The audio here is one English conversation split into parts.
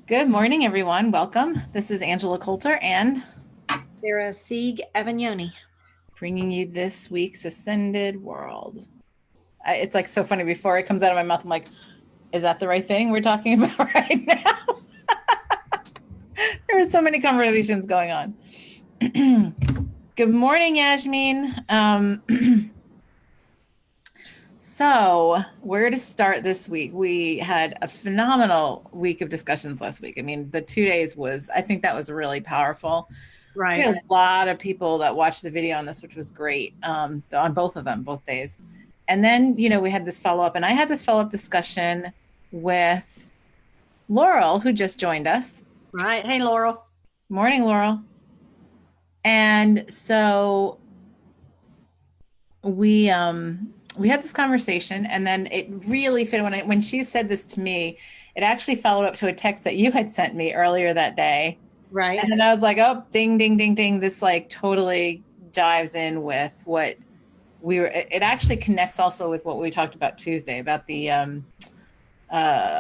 Good morning, everyone. Welcome. This is Angela Coulter and Sarah Sieg Avagnoni. bringing you this week's Ascended World. It's like so funny. Before it comes out of my mouth, I'm like, is that the right thing we're talking about right now? There were so many conversations going on. Good morning, Yasmin. So, where to start this week? We had a phenomenal week of discussions last week. I mean, the 2 days was, I think that was really powerful. We Right. had a lot of people that watched the video on this, which was great, on both of them, both days. And then, we had this follow up, and I had this follow up discussion with Laurel, who just joined us. Right. Hey, Laurel. Morning, Laurel. And so we had this conversation, and then it really fit when she said this to me. It actually followed up to a text that you had sent me earlier that day. Right. And then I was like, oh, ding, ding, ding, ding. This like totally dives in with what it actually connects also with what we talked about Tuesday about the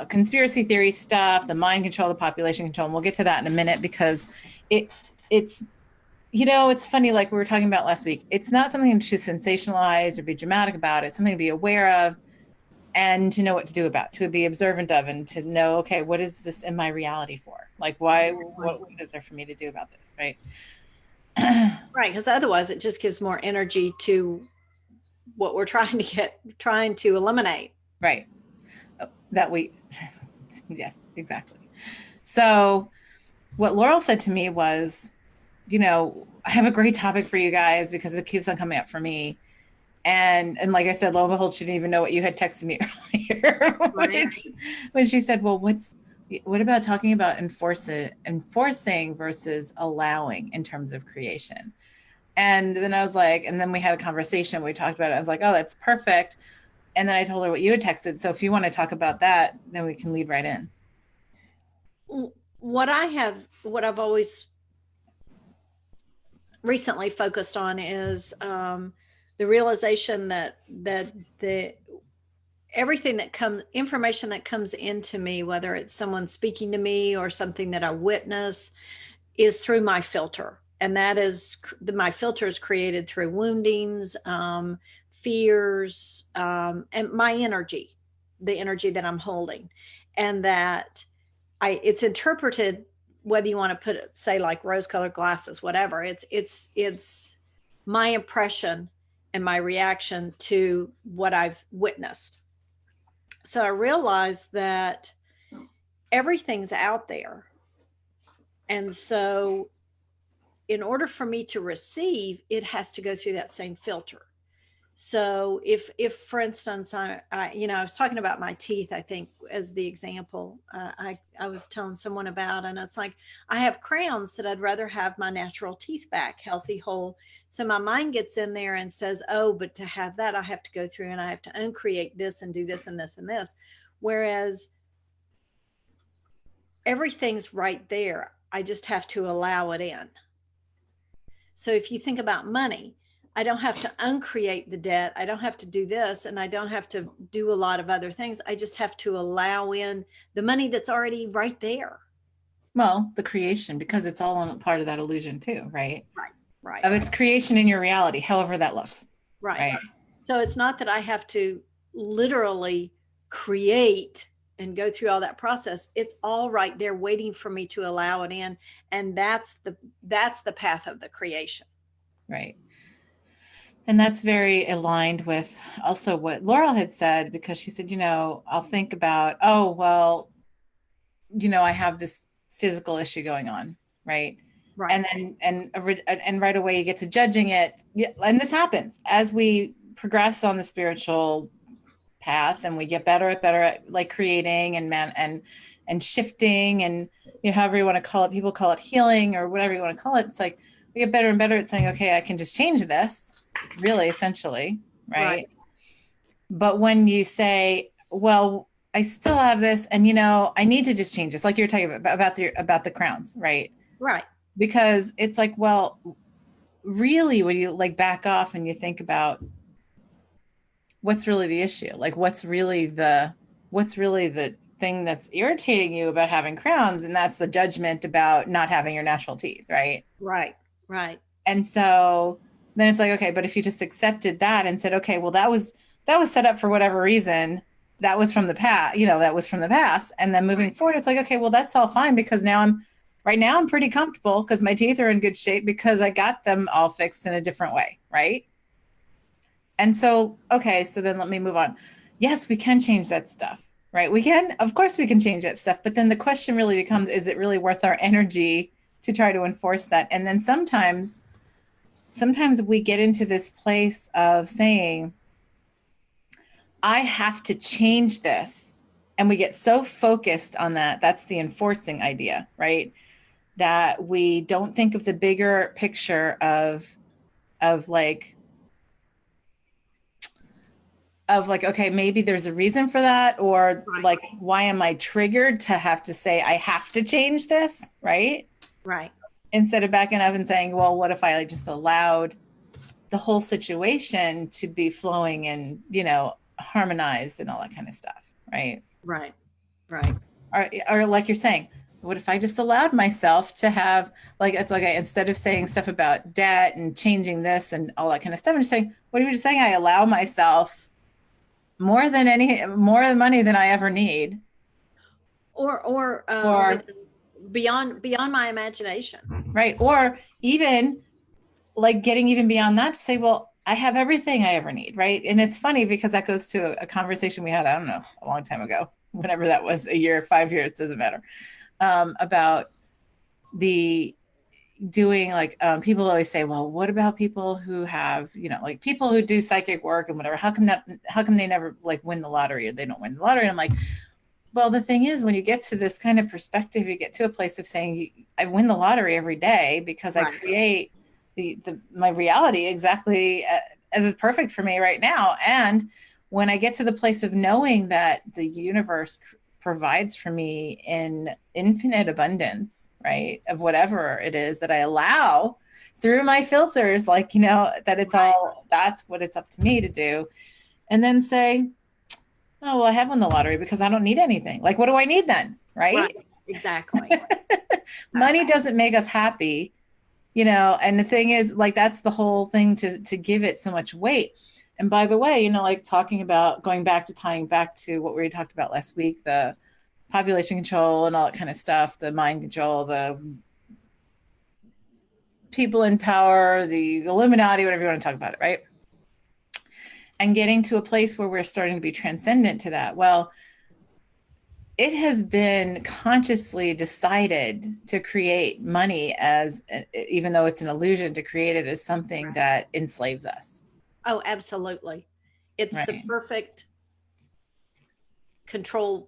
conspiracy theory stuff, the mind control, the population control. And we'll get to that in a minute because it, it's, it's funny, like we were talking about last week. It's not something to sensationalize or be dramatic about. It's something to be aware of and to know what to do about, to be observant of, and to know, okay, what is this in my reality for? Like, why, what is there for me to do about this, right? Right. Because otherwise, it just gives more energy to what we're trying to eliminate. Right. That we, yes, exactly. So, what Laurel said to me was, I have a great topic for you guys because it keeps on coming up for me. And like I said, lo and behold, she didn't even know what you had texted me earlier Right. when she said, "Well, what about talking about enforcing versus allowing in terms of creation?" And then I was like, and then we had a conversation. We talked about it. I was like, "Oh, that's perfect." And then I told her what you had texted. So if you want to talk about that, then we can lead right in. What I've always recently focused on is the realization that the everything that comes information that comes into me, whether it's someone speaking to me or something that I witness, is through my filter. And that is my filter is created through woundings, fears, and my energy, the energy that I'm holding. And that it's interpreted, whether you want to put it, say, like rose colored glasses, whatever. It's my impression and my reaction to what I've witnessed. So I realized that everything's out there. And so in order for me to receive, it has to go through that same filter. So if for instance, I was talking about my teeth, I think as the example, I was telling someone about, and it's like, I have crowns that I'd rather have my natural teeth back, healthy, whole. So my mind gets in there and says, oh, but to have that, I have to go through and I have to uncreate this and do this and this and this. Whereas everything's right there. I just have to allow it in. So if you think about money, I don't have to uncreate the debt. I don't have to do this, and I don't have to do a lot of other things. I just have to allow in the money that's already right there. Well, the creation, because it's all on part of that illusion too, right? Right, right, Of its creation in your reality, however that looks, right. right? So it's not that I have to literally create and go through all that process. It's all right there waiting for me to allow it in. And that's the path of the creation. Right. And that's very aligned with also what Laurel had said, because she said, I'll think about, oh, well, I have this physical issue going on, right? Right. And right away you get to judging it. And this happens as we progress on the spiritual path and we get better at like creating and shifting and however you want to call it. People call it healing or whatever you want to call it. It's like we get better and better at saying, okay, I can just change this, really, essentially, Right. right? But when you say, well, I still have this, and I need to just change this, like you're talking about the crowns, right? Right. Because it's like, well, really, when you like back off and you think about what's really the issue, like what's really the thing that's irritating you about having crowns, and that's the judgment about not having your natural teeth, right? Right. Right. And so then it's like, okay, but if you just accepted that and said, okay, well, that was set up for whatever reason, that was from the past, that was from the past. And then moving Right. forward, it's like, okay, well, that's all fine because right now I'm pretty comfortable because my teeth are in good shape because I got them all fixed in a different way, right? And so, okay, so then let me move on. Yes, we can change that stuff, right? We can, of course, we can change that stuff. But then the question really becomes, is it really worth our energy to try to enforce that? And then sometimes we get into this place of saying, I have to change this. And we get so focused on that. That's the enforcing idea, right? That we don't think of the bigger picture of like okay, maybe there's a reason for that, or Right. like, why am I triggered to have to say I have to change this, right? Right. Instead of backing up and saying, well, what if I like just allowed the whole situation to be flowing and harmonized and all that kind of stuff, right? Right. Right. Or like you're saying, what if I just allowed myself to have, like, it's like, instead of saying stuff about debt and changing this and all that kind of stuff, I'm just saying, what if you're just saying I allow myself more money than I ever need, Or or beyond my imagination. right, or even like getting even beyond that to say, well, I have everything I ever need, right? And it's funny because that goes to a conversation we had, I don't know, a long time ago, whenever that was, a year, 5 years, it doesn't matter, about the doing like, people always say, well, what about people who have, like people who do psychic work and whatever, how come they never like win the lottery, or they don't win the lottery? And I'm like, well, the thing is, when you get to this kind of perspective, you get to a place of saying, I win the lottery every day because I Right. create my reality exactly as is perfect for me right now. And when I get to the place of knowing that the universe provides for me in infinite abundance, right, of whatever it is that I allow through my filters, like, that it's Right. all, that's what it's up to me to do. And then say, oh, well, I have won the lottery because I don't need anything. Like, what do I need then? Right? Right. Exactly. Money Exactly. doesn't make us happy, and the thing is, like, that's the whole thing, to give it so much weight. And by the way, like talking about going back to tying back to what we talked about last week, the population control and all that kind of stuff, the mind control, the people in power, the Illuminati, whatever you want to talk about it, right? And getting to a place where we're starting to be transcendent to that. Well, it has been consciously decided to create money as, even though it's an illusion, to create it as something Right. that enslaves us, Oh, absolutely. It's the right? perfect control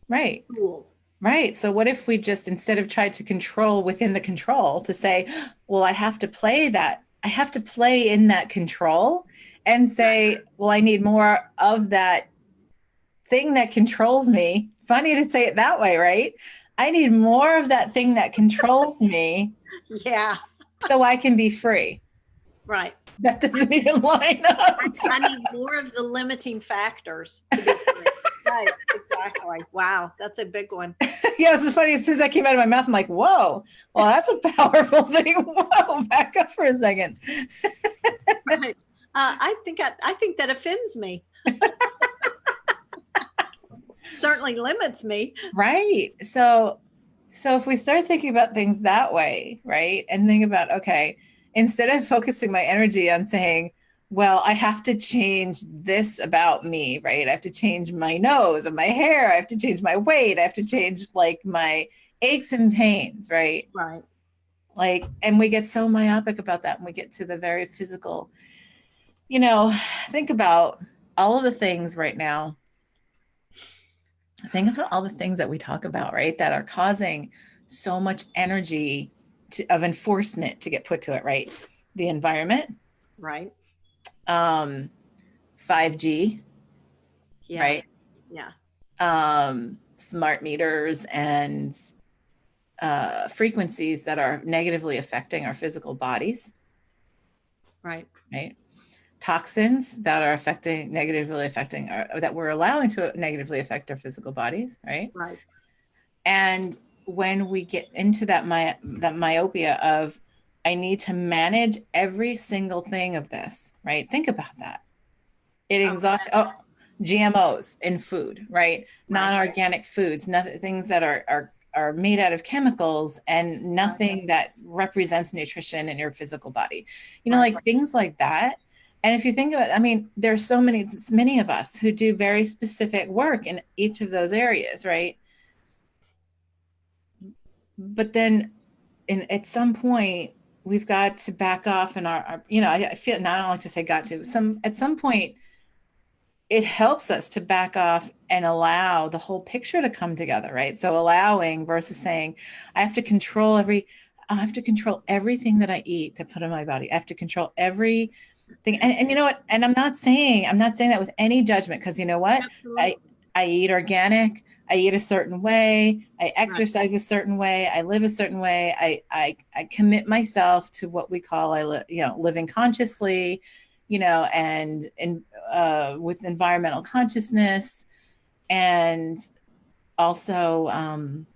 Right. tool. Right. So what if we just, instead of tried to control within the control, to say, well, I have to play in that control, and say, well, I need more of that thing that controls me. Funny to say it that way, right? I need more of that thing that controls me Yeah. so I can be free. Right. That doesn't even line up. I need more of the limiting factors to be free. Right. Exactly. Wow. That's a big one. Yeah, it's funny. As soon as that came out of my mouth, I'm like, whoa, well, that's a powerful thing. Whoa, back up for a second. Right. I think that offends me. Certainly limits me. Right. So if we start thinking about things that way, right? And think about, okay, instead of focusing my energy on saying, well, I have to change this about me, right? I have to change my nose and my hair. I have to change my weight. I have to change like my aches and pains, right? Right. Like, and we get so myopic about that, and we get to the very physical, you know, think about all of the things right now. Think about all the things that we talk about, right? That are causing so much energy of enforcement to get put to it, right? The environment, Right. um, 5G, Yeah. right? Yeah. Smart meters and frequencies that are negatively affecting our physical bodies, Right. right? toxins that are negatively affecting that we're allowing to negatively affect our physical bodies, right? Right. And when we get into that myopia of, I need to manage every single thing of this, right? Think about that. It Okay. exhausts. GMOs in food, right? Right. Non-organic foods, nothing, things that are made out of chemicals and Right. nothing that represents nutrition in your physical body. Right. Like things like that. And if you think about it, I mean, there's so many of us who do very specific work in each of those areas, right? But then at some point we've got to back off and I feel, not, I don't like to say got to, at some point it helps us to back off and allow the whole picture to come together, right? So allowing versus saying, I have to control I have to control everything that I eat to put in my body. I have to control everything. And you know what? And I'm not saying that with any judgment, because you know what? I, Absolutely. I eat organic. I eat a certain way. I Right. exercise a certain way. I live a certain way. I commit myself to what we call, living consciously, and with environmental consciousness, and also,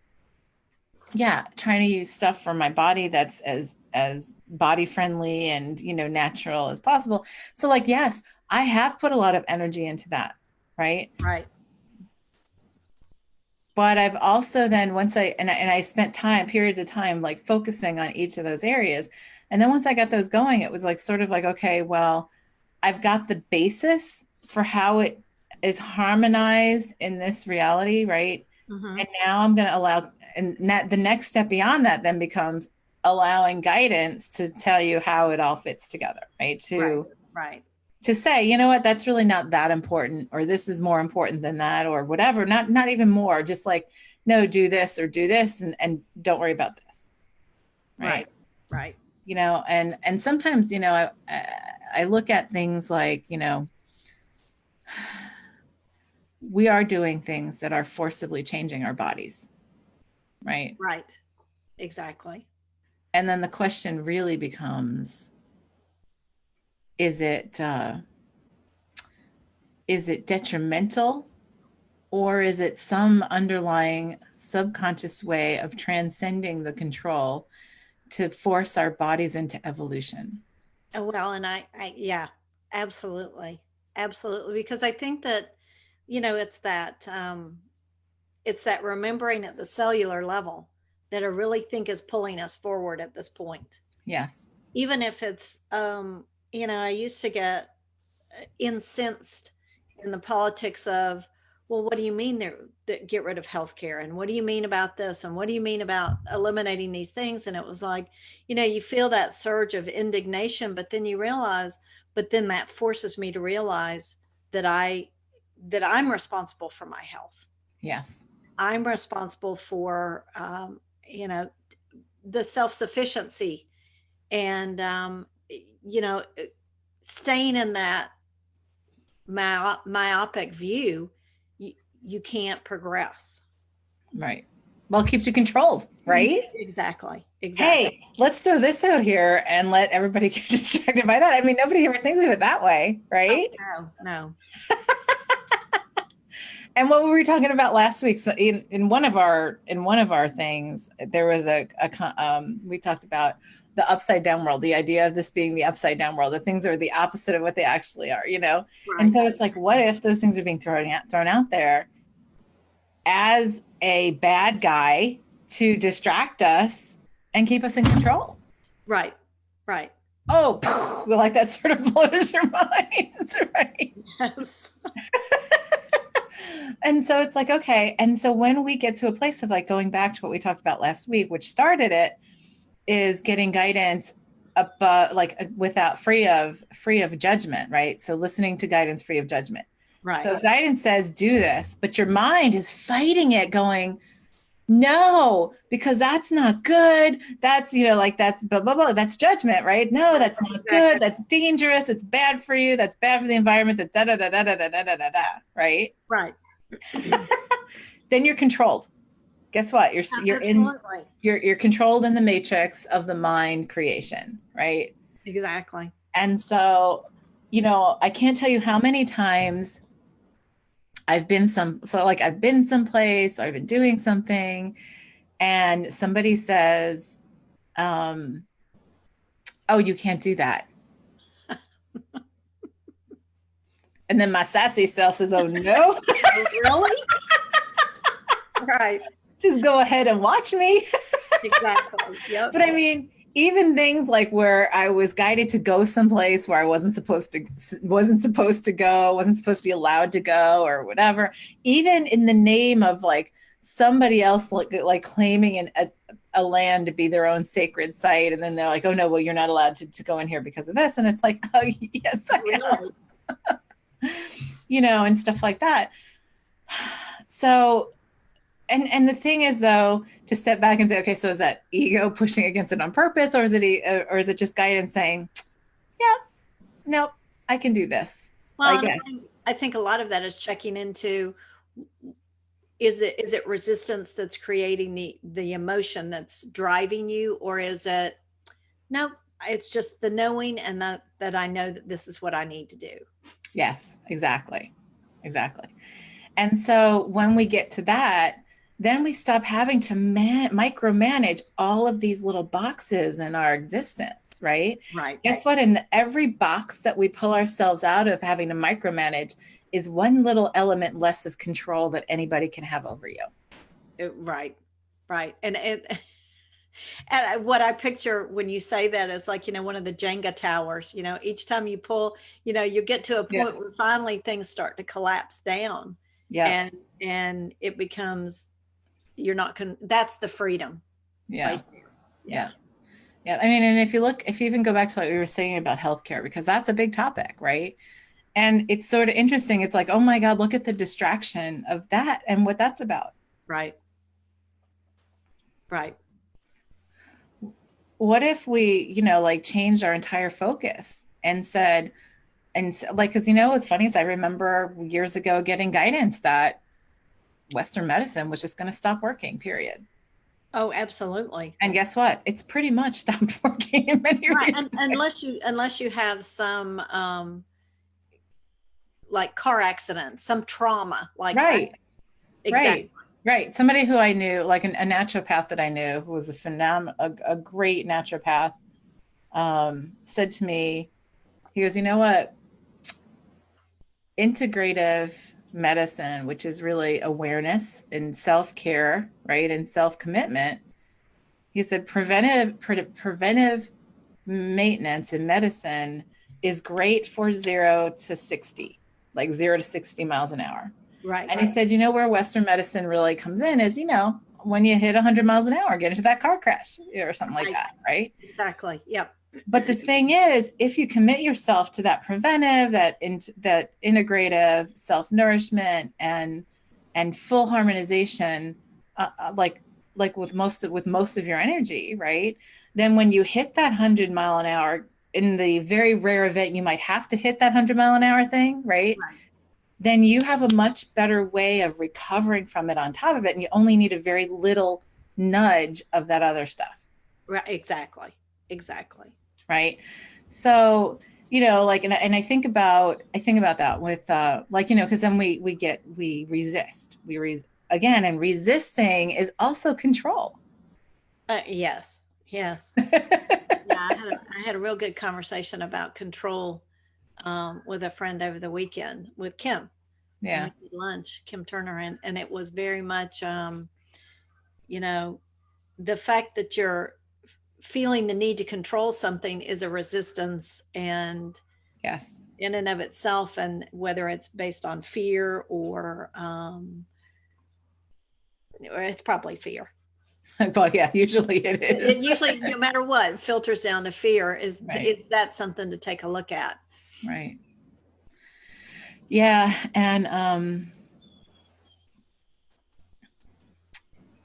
yeah, trying to use stuff for my body that's as body friendly and natural as possible. So, like, yes, I have put a lot of energy into that, right? Right. But I've also then, I spent periods of time like focusing on each of those areas. And then once I got those going, it was like sort of like, okay, well, I've got the basis for how it is harmonized in this reality, right? Mm-hmm. And now I'm going to allow, and that the next step beyond that then becomes allowing guidance to tell you how it all fits together, right? Right. Right. To say, you know what, that's really not that important, or this is more important than that, or whatever. Not even more, just like, no, do this or do this, and don't worry about this, right? Right. Right. And sometimes, I look at things like, we are doing things that are forcibly changing our bodies, right? Right. Exactly. And then the question really becomes, is it detrimental, or is it some underlying subconscious way of transcending the control to force our bodies into evolution? Well, and yeah, absolutely. Absolutely. Because I think that, it's that remembering at the cellular level that I really think is pulling us forward at this point. Yes. Even if it's, I used to get incensed in the politics of, well, what do you mean that get rid of healthcare, and what do you mean about this, and what do you mean about eliminating these things? And it was like, you feel that surge of indignation, but then you realize, but then that forces me to realize that I'm responsible for my health. Yes. I'm responsible for, you know the self-sufficiency, and you know staying in that myopic view, you can't progress. Right. Well, it keeps you controlled, right? Exactly. Exactly. Hey, let's throw this out here and let everybody get distracted by that. I mean, nobody ever thinks of it that way, Oh, right? no, no. And what were we talking about last week? So in one of our things, there was we talked about the upside down world, the idea of this being the upside down world, that things are the opposite of what they actually are. And Right. so it's like, what if those things are being thrown out there as a bad guy to distract us and keep us in control? Right. Right. Oh, like that sort of blows your mind, right? Yes. And so it's like, okay. And so when we get to a place of like going back to what we talked about last week, which started it, is getting guidance about without free of judgment, right? So listening to guidance free of judgment. Right. So if guidance says do this, but your mind is fighting it, going, no, because that's not good. That's, that's blah, blah, blah. That's judgment, right? No, that's not Exactly. good. That's dangerous. It's bad for you. That's bad for the environment. That da da da da da da da da da, right? Right. Then you're controlled. Guess what? Absolutely. You're controlled in the matrix of the mind creation, right? Exactly. And so I can't tell you how many times I've been someplace or I've been doing something and somebody says, um, oh, you can't do that. And then my sassy self says, oh no, Really? Right. just go ahead and watch me. Exactly. Yep. But I mean, even things like where I was guided to go someplace where I wasn't supposed to be allowed to go or whatever, even in the name of like somebody else like claiming a land to be their own sacred site. And then they're like, oh no, well, you're not allowed to go in here because of this. And it's like, oh yes, I Really? am, and stuff like that. So and the thing is though, to step back and say, okay, so is that ego pushing against it on purpose, or is it just guidance saying, yeah, nope, I can do this? Well, Like, and yeah, I think a lot of that is checking into, is it resistance that's creating the emotion that's driving you, or is it, no, it's just the knowing, and that I know that this is what I need to do. yes, exactly, exactly. And so when we get to that, then we stop having to micromanage all of these little boxes in our existence, right? Right. Guess what? In every box that we pull ourselves out of having to micromanage is one little element less of control that anybody can have over you. Right. Right. And what I picture when you say that is like, one of the Jenga towers, each time you pull, you get to a Yeah. point where finally things start to collapse down, Yeah. and it becomes, you're not that's the freedom Yeah. right there. Yeah. Yeah. Yeah. I mean, and if you even go back to what we were saying about healthcare, because that's a big topic, right? And it's sort of interesting. It's like, oh my God, look at the distraction of that and what that's about. Right. Right. What if we, like changed our entire focus and said, like, because what's funny is I remember years ago getting guidance that Western medicine was just going to stop working, period. Oh, absolutely. And guess what? It's pretty much stopped working in many Right. respects. And unless you have some like car accident, some trauma, like Right, exactly. right, right. Somebody who I knew, like a naturopath that I knew, who was a great naturopath, said to me, he goes, you know what? Integrative medicine, which is really awareness and self care, right, and self commitment. He said preventive maintenance in medicine is great for 0 to 60, like 0 to 60 miles an hour. Right. And he said, where Western medicine really comes in is, when you hit 100 miles an hour, get into that car crash or something like Right. that, right? Exactly. Yep. But the thing is, if you commit yourself to that preventive, that integrative self nourishment and full harmonization, like with most of your energy, right? Then when you hit that 100 mile an hour, in the very rare event you might have to hit that 100 mile an hour thing, right? Right. Then you have a much better way of recovering from it on top of it, and you only need a very little nudge of that other stuff. Right. Exactly. Exactly. Right. So like, and I think about that with like, because then we resist, again, and resisting is also control. Yes. Yes. Yeah. I had a real good conversation about control with a friend over the weekend with Kim. And Yeah. we had lunch, Kim Turner, and it was very much, you know, the fact that you're feeling the need to control something is a resistance, and Yes. in and of itself, and whether it's based on fear or it's probably fear. Well, yeah, usually it is. It usually, no matter what, filters down to fear. Right. Is that something to take a look at? Right. Yeah. And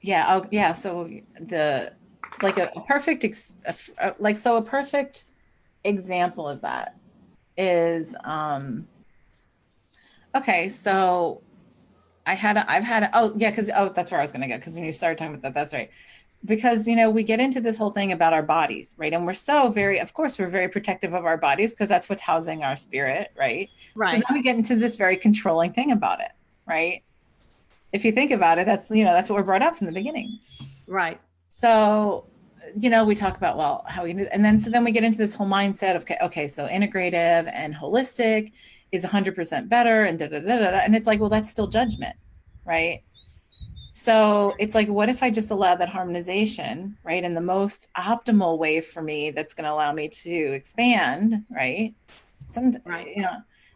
yeah. Oh, yeah. So the like a perfect like so a perfect example of that is okay. So I've had oh yeah, because that's where I was gonna go, because when you started talking about that, that's right. because we get into this whole thing about our bodies, right? And we're so very, of course, we're very protective of our bodies because that's what's housing our spirit, right? So then Right. we get into this very controlling thing about it, right? If you think about it, that's what we're brought up from the beginning. Right. So we talk about, well, how we can do, and then so then we get into this whole mindset of, okay, so integrative and holistic is 100% better, and da da da da, and it's like, well, that's still judgment, right? So it's like, what if I just allow that harmonization, right? In the most optimal way for me, that's going to allow me to expand, right? Some, Right.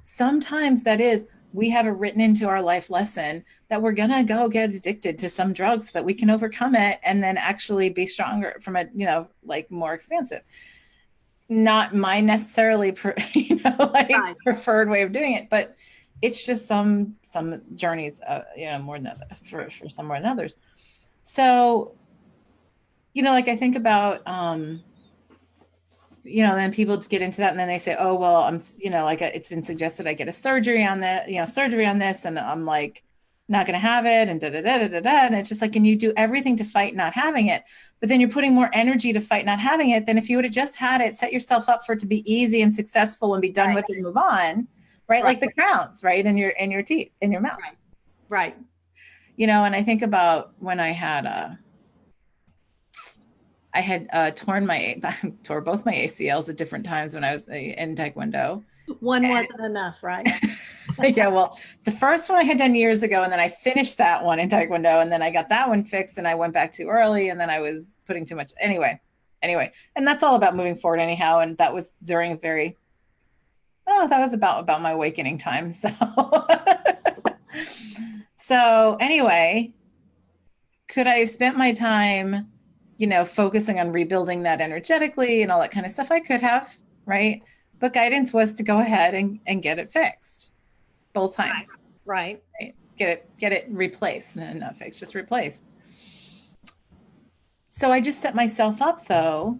sometimes that is, we have it written into our life lesson that we're going to go get addicted to some drugs so that we can overcome it and then actually be stronger from a, like more expansive. Not my necessarily, like Right. preferred way of doing it, but it's just some journeys, more than for some more than others. So, like I think about, then people just get into that and then they say, oh, well, I'm, like it's been suggested I get a surgery on that, surgery on this. And I'm like, not going to have it. And da, da, da, da, da, da. And it's just like, and you do everything to fight not having it, but then you're putting more energy to fight not having it than if you would have just had it, set yourself up for it to be easy and successful and be done Right. with it and move on. Right. Right. Like the crowns, right. In your teeth, in your mouth, Right. Right. and I think about when I had tore both my ACLs at different times when I was in Taekwondo. One wasn't enough, right? Yeah, well, the first one I had done years ago, and then I finished that one in Taekwondo, and then I got that one fixed, and I went back too early, and then I was putting too much. Anyway, and that's all about moving forward, anyhow. And that was during that was about my awakening time. So, so anyway, could I have spent my time, focusing on rebuilding that energetically and all that kind of stuff? I could have, right? But guidance was to go ahead and get it fixed both times. Right. Right? Get it replaced. No, not fixed, just replaced. So I just set myself up though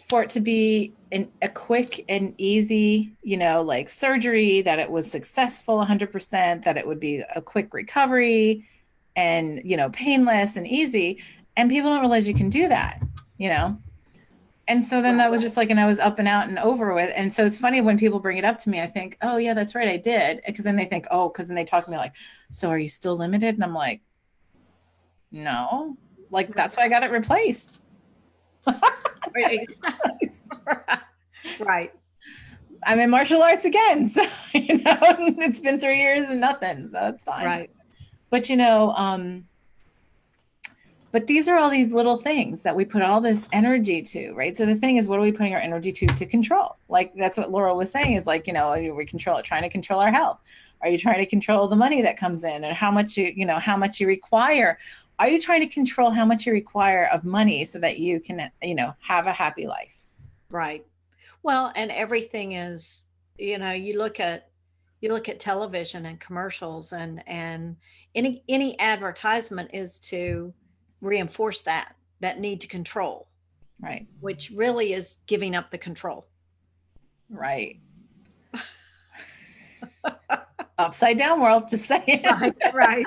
for it to be a quick and easy, like surgery, that it was successful 100%, that it would be a quick recovery and, painless and easy. And people don't realize you can do that, you know? And so then that was just like, and I was up and out and over with. And so it's funny when people bring it up to me, I think, oh yeah, that's right, I did. Because then they think, oh, because then they talk to me like, so are you still limited? And I'm like, no, like that's why I got it replaced. Right. Right. I'm in martial arts again. So, it's been 3 years and nothing. So it's fine. Right. But, but these are all these little things that we put all this energy to, right? So the thing is, what are we putting our energy to control? Like that's what Laura was saying is like, are we trying to control our health? Are you trying to control the money that comes in and how much how much you require? Are you trying to control how much you require of money so that you can, have a happy life? Right. Well, and everything is, you look at television and commercials and any advertisement is to reinforce that need to control, Right. which really is giving up the control. Right. Upside down world, just saying. Right. Right.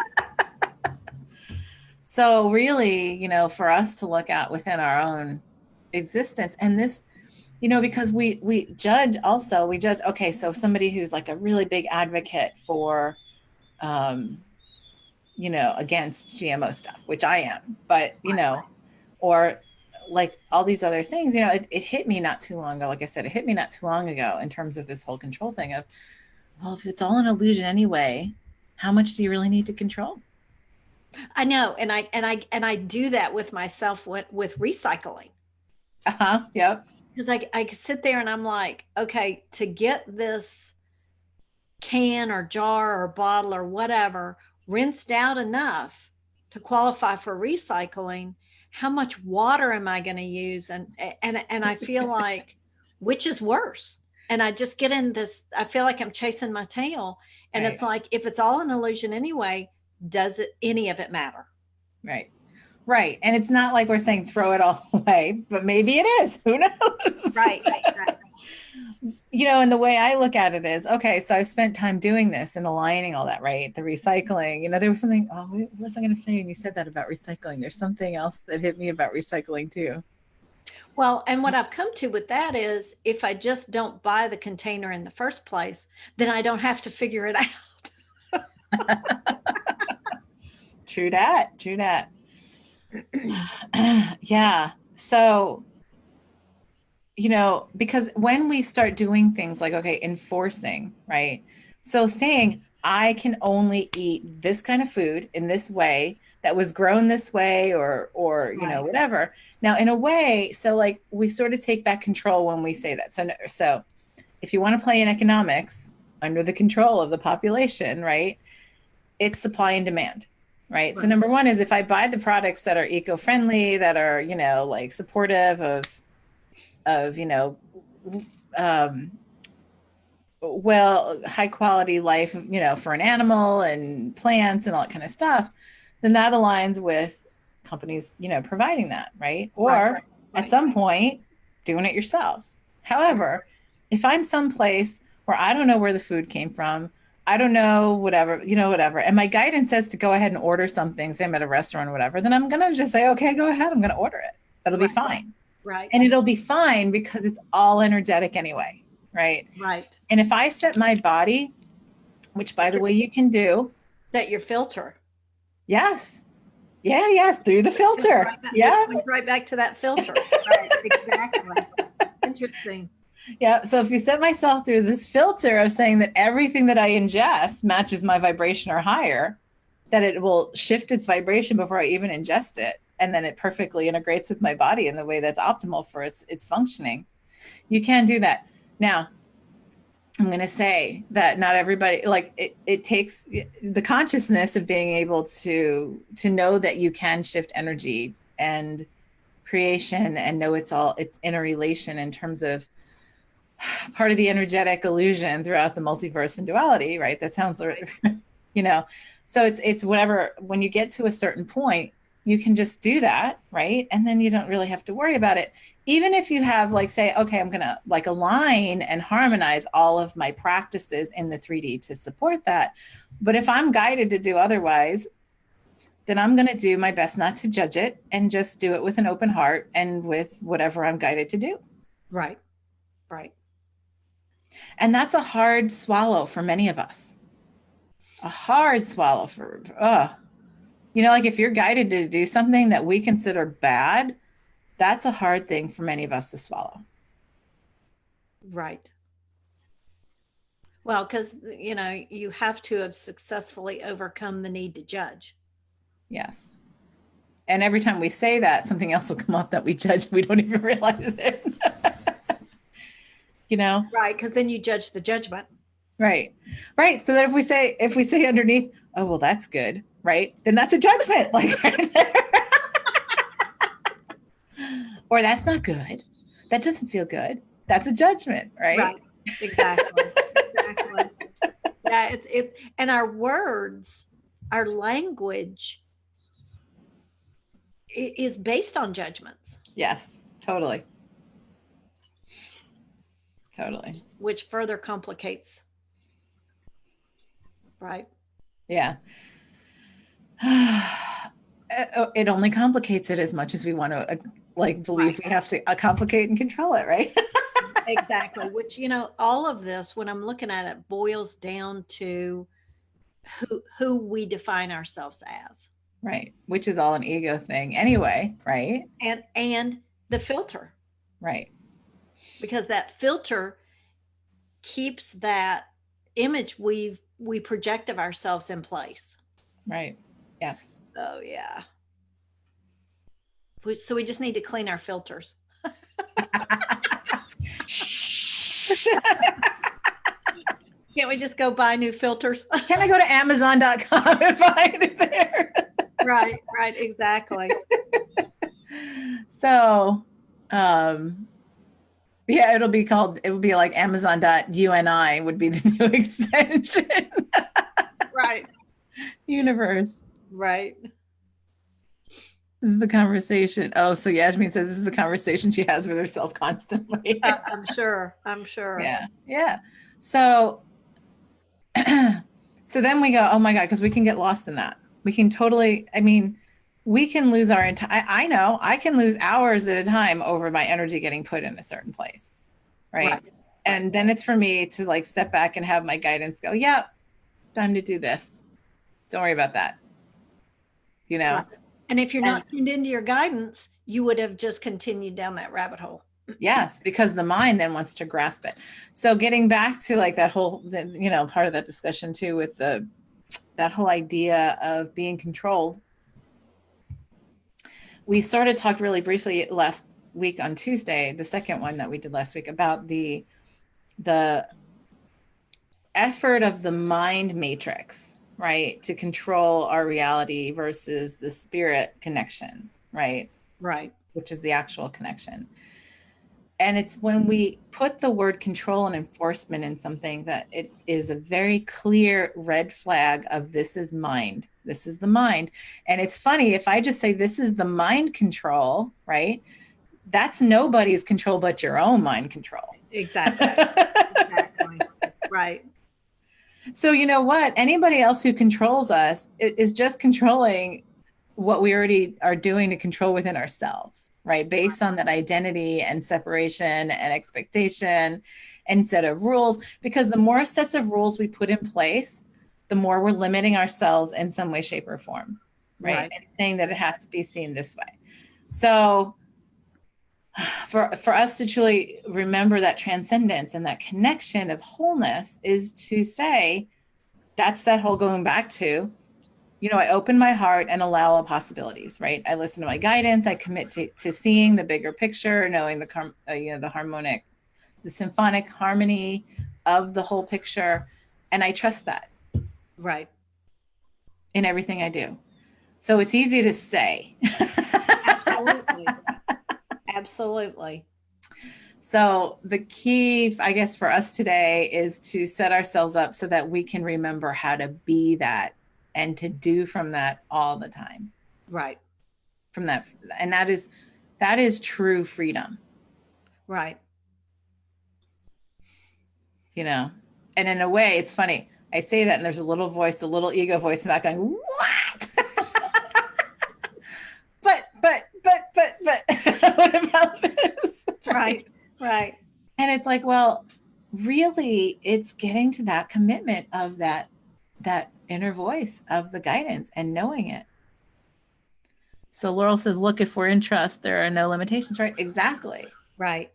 So really, for us to look at within our own existence and this, because we judge also, okay, so somebody who's like a really big advocate for, against GMO stuff, which I am, but, or like all these other things, it hit me not too long ago. Like I said, it hit me not too long ago in terms of this whole control thing of, well, if it's all an illusion anyway, how much do you really need to control? I know, and I do that with myself with recycling. Yep. Because I sit there and I'm like, okay, to get this can or jar or bottle or whatever rinsed out enough to qualify for recycling, how much water am I going to use? And I feel like, which is worse? And I just get in this, I feel like I'm chasing my tail. And Right. it's like, if it's all an illusion anyway, does it any of it matter? Right. Right. And it's not like we're saying throw it all away, but maybe it is. Who knows? Right. Right. And the way I look at it is, okay, so I spent time doing this and aligning all that, right? The recycling, there was something, what was I going to say? And you said that about recycling. There's something else that hit me about recycling too. Well, and what I've come to with that is if I just don't buy the container in the first place, then I don't have to figure it out. True that. True that. Yeah. So, because when we start doing things like, okay, enforcing, right? So saying, I can only eat this kind of food in this way that was grown this way or Right. whatever. Now, in a way, so like we sort of take back control when we say that. So if you want to play in economics under the control of the population, right? It's supply and demand. Right. So Right. number one is if I buy the products that are eco-friendly, that are, like supportive of um, high quality life, for an animal and plants and all that kind of stuff, then that aligns with companies, providing that, right? Right. Or at Right. some point, doing it yourself. However, if I'm someplace where I don't know where the food came from, I don't know, whatever, whatever. And my guidance says to go ahead and order something, say I'm at a restaurant or whatever, then I'm going to just say, okay, go ahead. I'm going to order it. That'll be Right. fine. Right. And it'll be fine because it's all energetic anyway, right? Right. And if I set my body, which by the way you can do, That your filter. yes, yeah, yes, through the filter, Which yeah, went right back to that filter. Right. Exactly. Interesting. yeah. So if you set myself through this filter of saying that everything that I ingest matches my vibration or higher, that it will shift its vibration before I even ingest it, and then it perfectly integrates with my body in the way that's optimal for its functioning. You can do that. Now, I'm going to say that not everybody, like it takes the consciousness of being able to know that you can shift energy and creation and know it's interrelation in terms of part of the energetic illusion throughout the multiverse and duality, right? That sounds, you know, so it's whatever, when you get to a certain point, you can just do that, right? And then you don't really have to worry about it. Even if you have like, say, okay, I'm going to like align and harmonize all of my practices in the 3D to support that. But if I'm guided to do otherwise, then I'm going to do my best not to judge it and just do it with an open heart and with whatever I'm guided to do. Right. Right. And that's a hard swallow for many of us. A hard swallow for, like if you're guided to do something that we consider bad, that's a hard thing for many of us to swallow. Right. Well, because, you have to have successfully overcome the need to judge. Yes. And every time we say that, something else will come up that we judge. We don't even realize it. Right. Because then you judge the judgment. Right. Right. So that if we say underneath, oh, well, that's good. Right. Then that's a judgment. Like right there. Or that's not good. That doesn't feel good. That's a judgment. Right. Right. Exactly. Exactly. Yeah. And our words, our language is based on judgments. Yes. Totally. Totally. Which further complicates. Right. Yeah. It only complicates it as much as we want to believe we have to complicate and control it, right? Exactly. Which, all of this, when I'm looking at it, boils down to who we define ourselves as. Right. Which is all an ego thing anyway, right? And the filter. Right. Because that filter keeps that image we project of ourselves in place. Right. Yes. Oh yeah. So we just need to clean our filters. Can't we just go buy new filters? Can I go to Amazon.com and find it there? Right, exactly. So, yeah, it would be like Amazon.uni would be the new extension. Right. Universe. Right. This is the conversation. Oh, so Yasmin says this is the conversation she has with herself constantly. I'm sure. I'm sure. Yeah. Yeah. So so then we go, oh my God, because we can get lost in that. We can totally, I mean, we can lose our entire, I know I can lose hours at a time over my energy getting put in a certain place. Right. Right. Right. And then it's for me to like step back and have my guidance go, yeah, time to do this. Don't worry about that, you Right. know? And if you're And not tuned into your guidance, you would have just continued down that rabbit hole. yes, because the mind then wants to grasp it. So getting back to like that whole, part of that discussion too with that whole idea of being controlled. We sort of talked really briefly last week on Tuesday, the second one that we did last week, about the effort of the mind matrix, right, to control our reality versus the spirit connection, right, Right. which is the actual connection. And it's when we put the word control and enforcement in something that it is a very clear red flag of this is mind. This is the mind. And it's funny if I just say this is the mind control, right? That's nobody's control but your own mind control. Exactly. Exactly. Right. So you know what? Anybody else who controls us is just controlling what we already are doing to control within ourselves, right? Based on that identity and separation and expectation and set of rules. Because the more sets of rules we put in place, the more we're limiting ourselves in some way, shape, or form, right? Right. And saying that it has to be seen this way. So for us to truly remember that transcendence and that connection of wholeness is to say, that's that whole going back to, I open my heart and allow all possibilities, right? I listen to my guidance. I commit to seeing the bigger picture, knowing the harmonic, the symphonic harmony of the whole picture. And I trust that Right. in everything I do. So it's easy to say. Absolutely. Absolutely. So the key, I guess, for us today is to set ourselves up so that we can remember how to be that and to do from that all the time. Right. From that, and that is true freedom, Right. you know. And in a way, it's funny. I say that, and there's a little voice, a little ego voice in the back going, "What?" but, what about this? Right. Right. And it's like, well, really, it's getting to that commitment of that inner voice of the guidance and knowing it. So Laurel says, "Look, if we're in trust, there are no limitations." Right? Exactly. Right.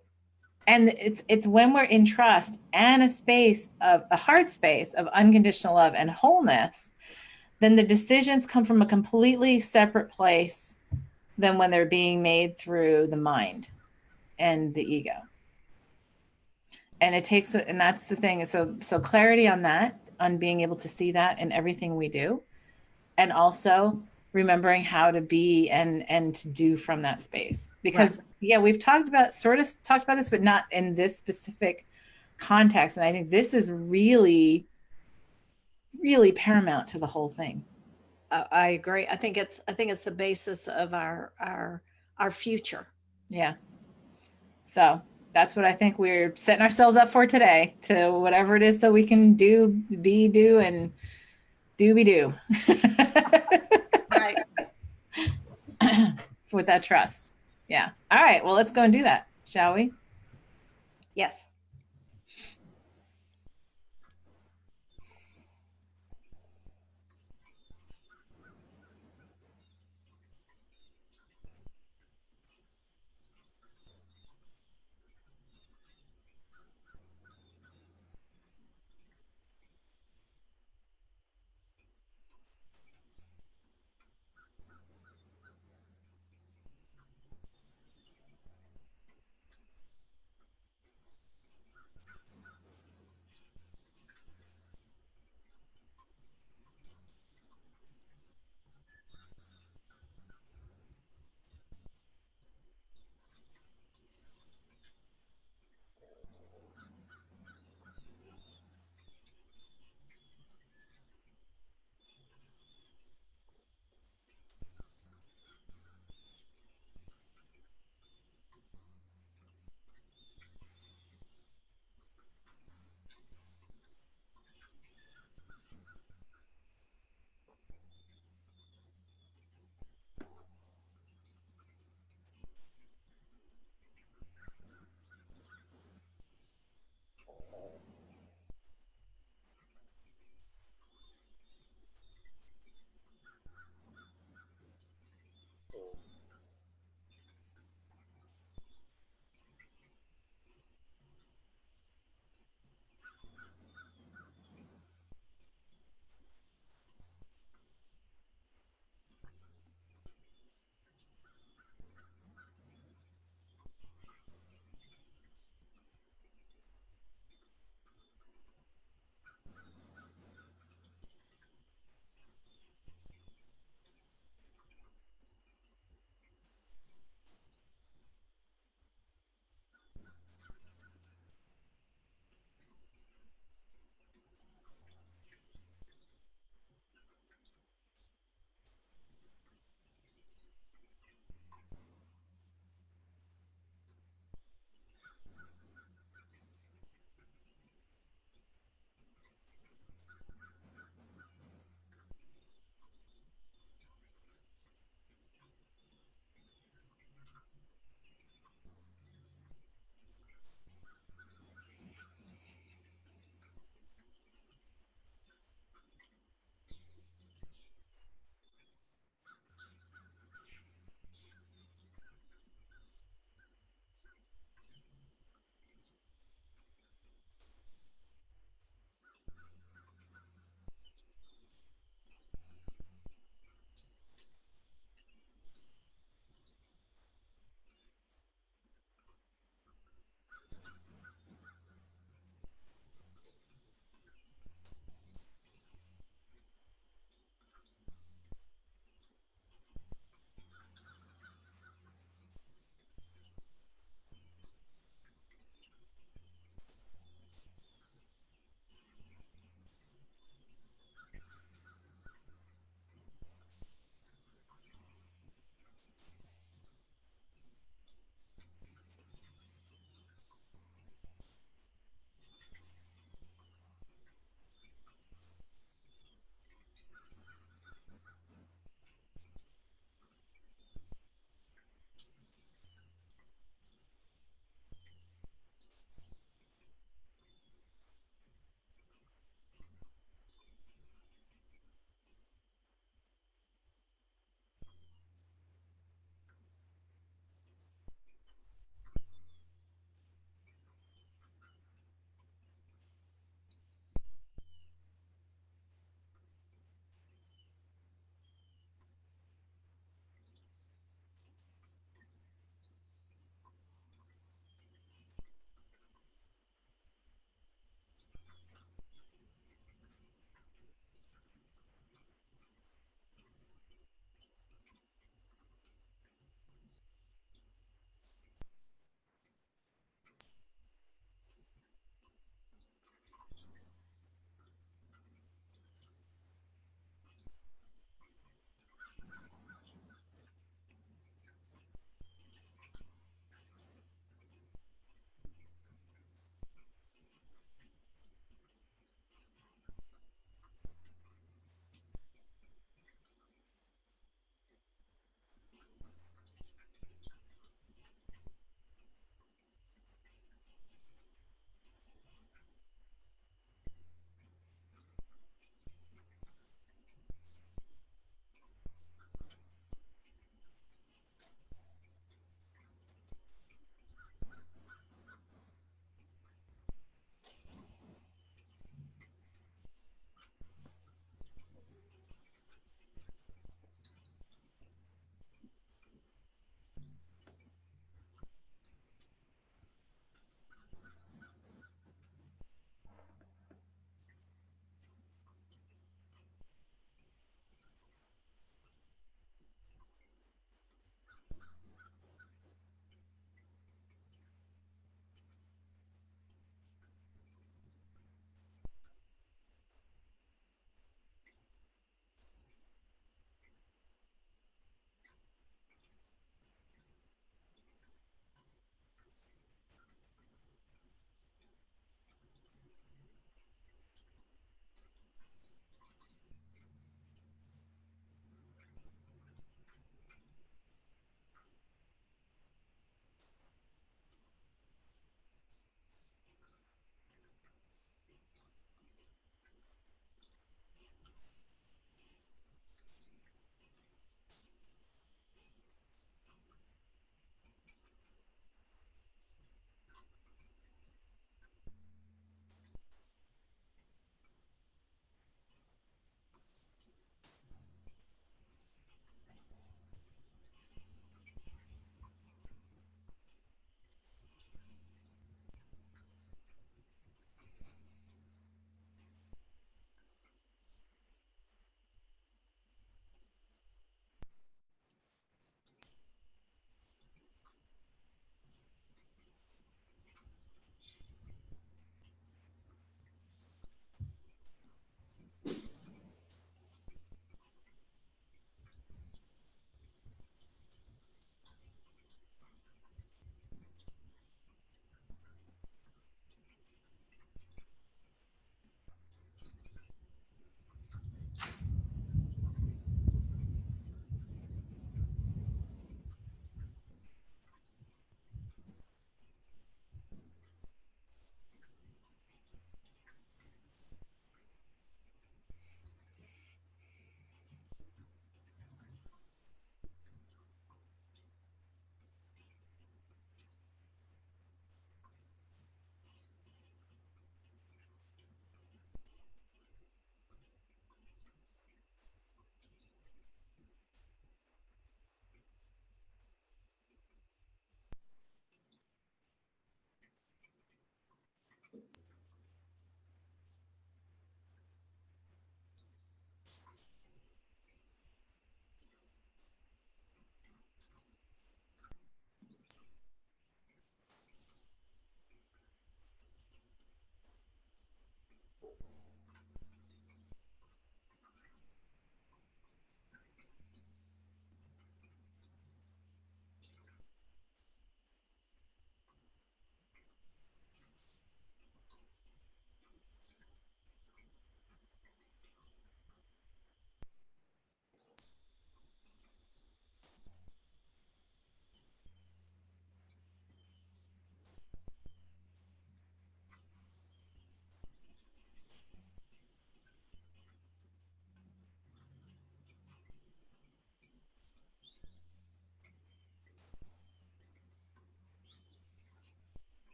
And it's when we're in trust and a heart space of unconditional love and wholeness, then the decisions come from a completely separate place than when they're being made through the mind and the ego. And that's the thing. So clarity on that, on being able to see that in everything we do, and also remembering how to be and to do from that space. Right. Because yeah, we've talked about this, but not in this specific context. And I think this is really, really paramount to the whole thing. I agree. I think it's the basis of our future. Yeah. So that's what I think we're setting ourselves up for today, to whatever it is, so we can do, and be do Right. with that trust. Yeah. All right. Well, let's go and do that, shall we? Yes.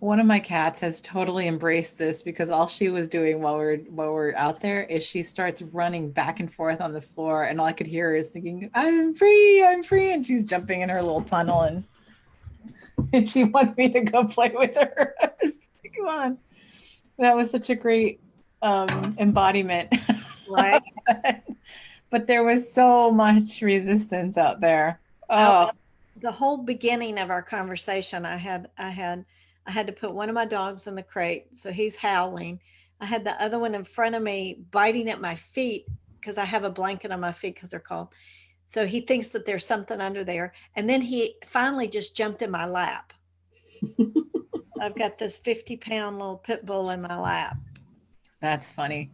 One of my cats has totally embraced this because all she was doing while we're out there is she starts running back and forth on the floor, and all I could hear is thinking, I'm free," and she's jumping in her little tunnel, and she wanted me to go play with her. I was like, come on. That was such a great embodiment. Right. But there was so much resistance out there. Oh, Oh, the whole beginning of our conversation, I had to put one of my dogs in the crate, so he's howling. I had the other one in front of me biting at my feet because I have a blanket on my feet because they're cold. So he thinks that there's something under there. And then he finally just jumped in my lap. I've got this 50-pound little pit bull in my lap. that's funny.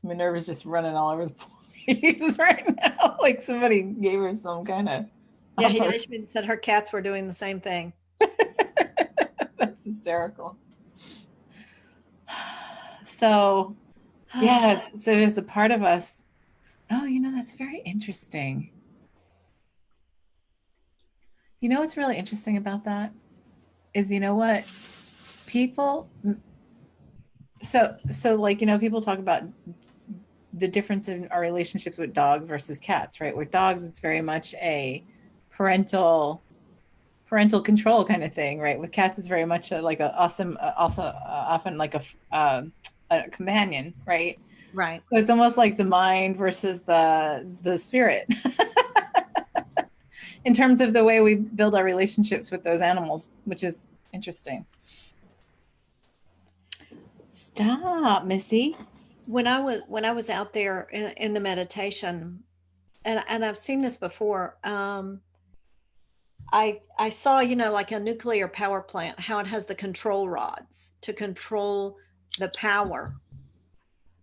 Minerva's just running all over the place right now. Like somebody gave her some kind of Yeah, he offer. actually said her cats were doing the same thing. That's hysterical. So, yeah, so there's the part of us. Oh, that's very interesting. You know what's really interesting about that is, you know what? People, so like, people talk about the difference in our relationships with dogs versus cats, right? With dogs, it's very much a parental parental control kind of thing, right? With cats, it's very much like a awesome, also often like a companion, right? Right. So it's almost like the mind versus the spirit in terms of the way we build our relationships with those animals, which is interesting. Stop, Missy. When I was out there in the meditation, and I've seen this before. I saw, like a nuclear power plant, how it has the control rods to control the power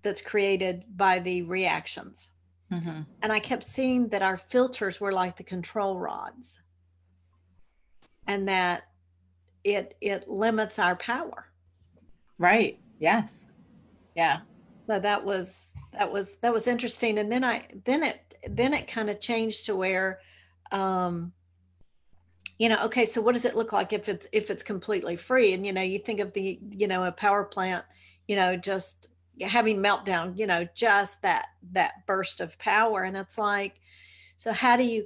that's created by the reactions. Mm-hmm. And I kept seeing that our filters were like the control rods, and that it limits our power. Right. Yes. Yeah. So that was interesting. And then it kind of changed to where, um, okay, so what does it look like if it's completely free? And you think of a power plant, just having meltdown, just that burst of power. And it's like, so how do you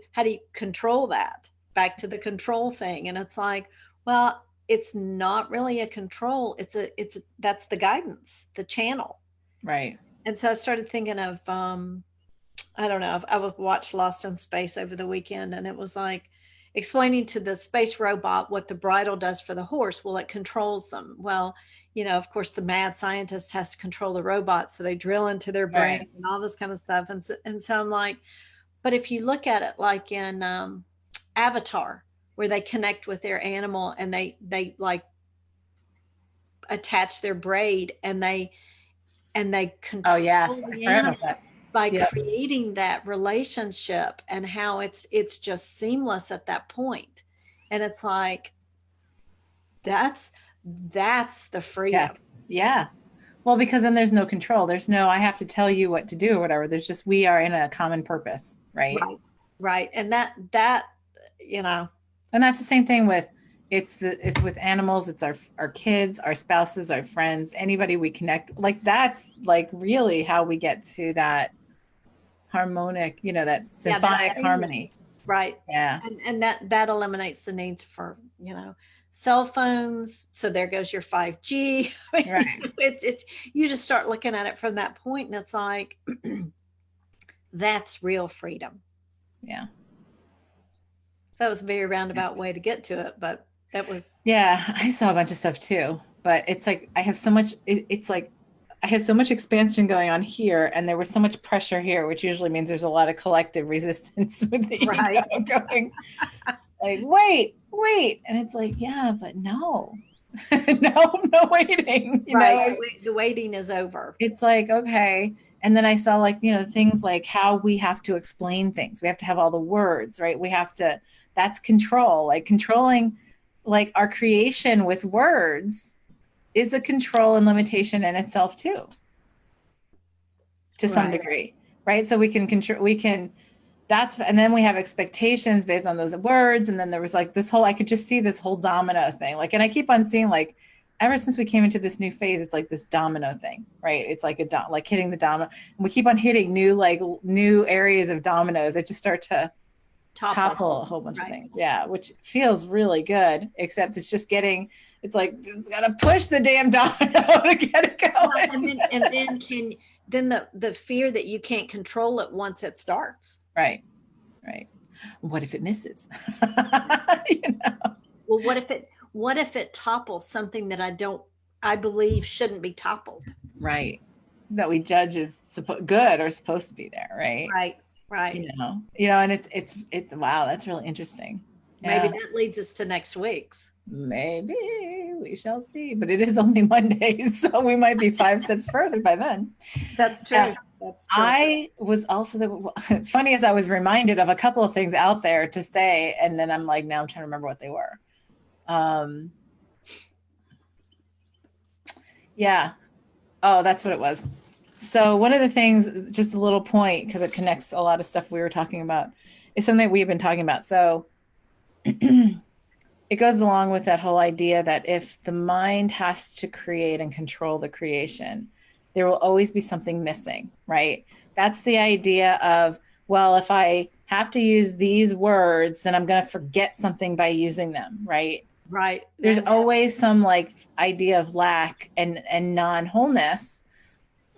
control that? Back to the control thing. And it's like, well, it's not really a control. That's the guidance, the channel. Right. And so I started thinking of, I don't know. I watched Lost in Space over the weekend, and it was like explaining to the space robot what the bridle does for the horse. Well, it controls them. Well, of course, the mad scientist has to control the robot, so they drill into their brain Right. and all this kind of stuff. And so I'm like, but if you look at it like in Avatar, where they connect with their animal and they like attach their braid, and they Oh, control yes. I the forgot about animal that. by Yep. creating that relationship, and how it's just seamless at that point. And it's like, that's the Yeah. freedom. Yeah. Well, because then there's no control. There's no, I have to tell you what to do or whatever. There's just, we are in a common purpose, right? Right. Right. And that you know And that's the same thing with, it's with animals, it's our kids, our spouses, our friends, anybody we connect. Like that's like really how we get to that harmonic, that yeah, that's symphonic harmony. seamless. Right. Yeah. And that eliminates the needs for cell phones. So there goes your 5G. I Right. mean, it's you just start looking at it from that point, and it's like, that's real freedom. Yeah. So that was a very roundabout way to get to it, but that was. Yeah. I saw a bunch of stuff too, but it's like, I have so much, it's like, I have so much expansion going on here, and there was so much pressure here, which usually means there's a lot of collective resistance with the Right. ego going like, wait. And it's like, yeah, but no, no waiting, Right. The waiting is over. it's like, okay. And then I saw like, things like how we have to explain things. We have to have all the words, right? That's control, like controlling, like our creation with words is a control and limitation in itself too, to some Right. degree, right? So we can control, and then we have expectations based on those words. And then there was like this whole, I could just see this whole domino thing. Like, and I keep on seeing like, ever since we came into this new phase, it's like this domino thing, right? It's like like hitting the domino. And we keep on hitting new areas of dominoes that just start to topple a whole bunch of things. Yeah. Which feels really good, except it's just it's like, just got to push the damn domino to get it going. Well, then the fear that you can't control it once it starts. Right. What if it misses? Well, what if it topples something that I believe shouldn't be toppled? Right. That we judge is good or supposed to be there. Right. And it's wow, that's really interesting. Maybe that leads us to next week's. Maybe we shall see, but it is only Monday, so we might be 5 steps further by then. That's true. That's true. I was also it's funny, as I was reminded of a couple of things out there to say, and then I'm like, now I'm trying to remember what they were. Yeah. Oh, that's what it was. So one of the things, just a little point, because it connects a lot of stuff we were talking about, is something we've been talking about. So it goes along with that whole idea that if the mind has to create and control the creation, there will always be something missing, right? That's the idea of, well, if I have to use these words, then I'm going to forget something by using them, right? Right. There's always some like idea of lack and non-wholeness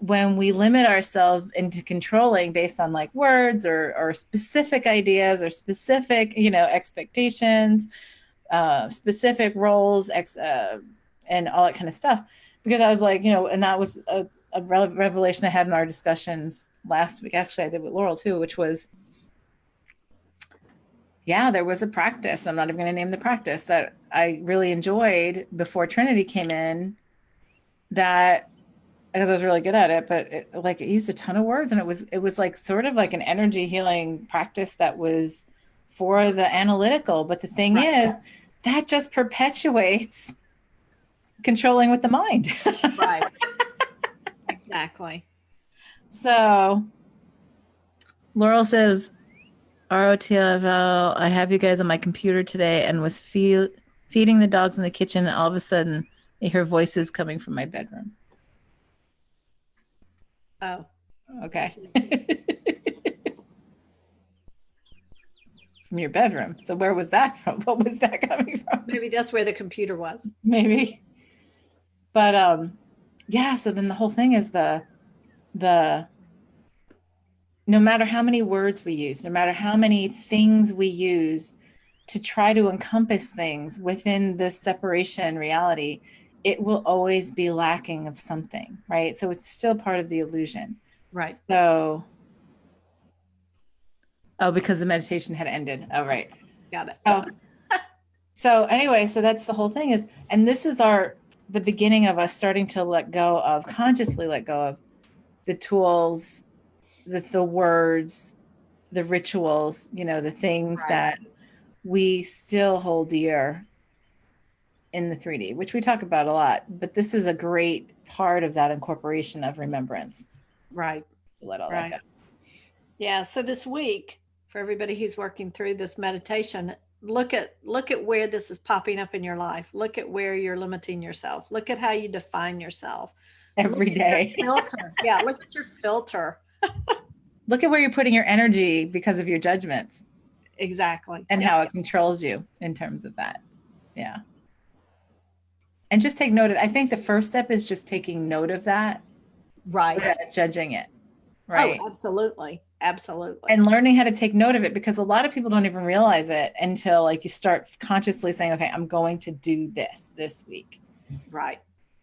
when we limit ourselves into controlling based on like words or specific ideas or specific, expectations, specific roles, and all that kind of stuff. Because I was like, and that was a revelation I had in our discussions last week. Actually, I did with Laurel too, which was, there was a practice. I'm not even going to name the practice that I really enjoyed before Trinity came in, that because I was really good at it, but it used a ton of words, and it was like sort of like an energy healing practice that was for the analytical. But the thing is, that just perpetuates controlling with the mind. Right. Exactly. So Laurel says, ROTFL, I have you guys on my computer today and was feeding the dogs in the kitchen, and all of a sudden I hear voices coming from my bedroom. Oh. Okay. From your bedroom. So where was that from? What was that coming from? Maybe that's where the computer was. Maybe. But so then the whole thing is the no matter how many words we use, no matter how many things we use to try to encompass things within this separation reality, it will always be lacking of something, right? So it's still part of the illusion. Right. So, because the meditation had ended. Oh, right. Got it. So anyway, so that's the whole thing is, and this is the beginning of us starting to consciously let go of the tools, the words, the rituals, the things that we still hold dear in the 3D, which we talk about a lot. But this is a great part of that incorporation of remembrance. Right. To let all that go. Yeah. So this week, for everybody who's working through this meditation, look at where this is popping up in your life. Look at where you're limiting yourself. Look at how you define yourself every day. Filter. Yeah. Look at your filter. Look at where you're putting your energy because of your judgments. Exactly. And how it controls you in terms of that. Yeah. And just take note of, I think the first step is just taking note of that. Right. Without judging it. Right. Oh, absolutely. Absolutely. And learning how to take note of it, because a lot of people don't even realize it until like you start consciously saying, okay, I'm going to do this week. Right.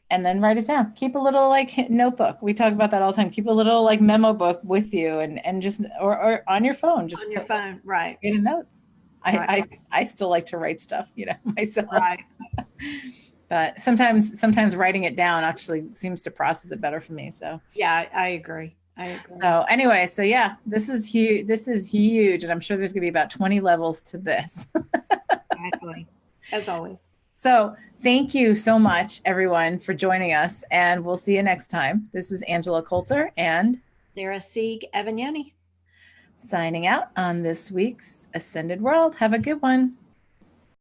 And then write it down. Keep a little like notebook. We talk about that all the time. Keep a little like memo book with you and just, or on your phone, just on your phone. Right. Get notes. I still like to write stuff, myself. Right. But sometimes writing it down actually seems to process it better for me. So yeah, I agree. So anyway, this is huge. This is huge. And I'm sure there's gonna be about 20 levels to this. Exactly. As always. So thank you so much, everyone, for joining us. And we'll see you next time. This is Angela Coulter and Sarah Sieg Evagnoni. Signing out on this week's Ascended World. Have a good one.